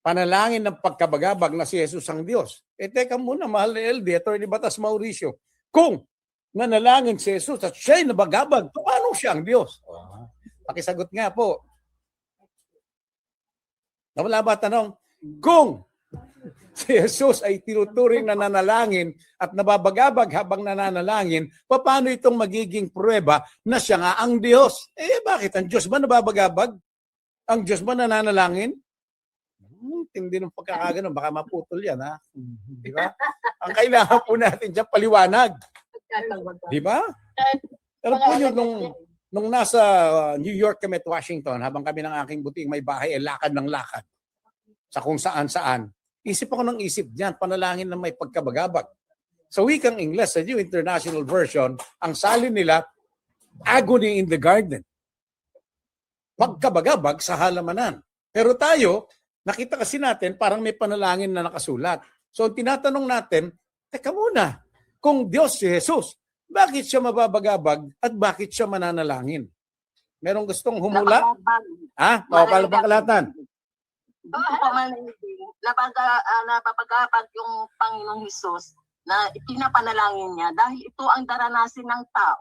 panalangin ng pagkabagabag na si Jesus ang Diyos. Teka muna, mahal na LD, Atty. Batas Mauricio. Kung nanalangin si Jesus at siya'y nabagabag, paano siya ang Diyos? Pakisagot nga po. Wala ba tanong? Kung si Jesus ay tinuturing na nanalangin at nababagabag habang nananalangin, paano itong magiging pruweba na siya nga ang Diyos? Bakit? Ang Diyos ba nababagabag? Ang Diyos ba nananalangin? Tindi ng pagkakaganon, baka maputol yan, ha? Di ba? Ang kailangan po natin dyan, paliwanag. Di ba? Pero po yun, nung nasa New York kami at Washington, habang kami ng aking buting may bahay, lakad ng lakad sa kung saan-saan. Isip ako ng isip diyan, panalangin na may pagkabagabag. Sa wikang Ingles, sa New International Version, ang salin nila, agony in the garden. Pagkabagabag sa halamanan. Pero tayo, nakita kasi natin, parang may panalangin na nakasulat. So, tinatanong natin, teka muna, kung Diyos si Jesus, bakit siya mababagabag at bakit siya mananalangin? Merong gustong humula? Ha? Palapangkalatan. Napapagabag yung Panginoong Hesus na ipinapanalangin niya dahil ito ang daranasin ng tao.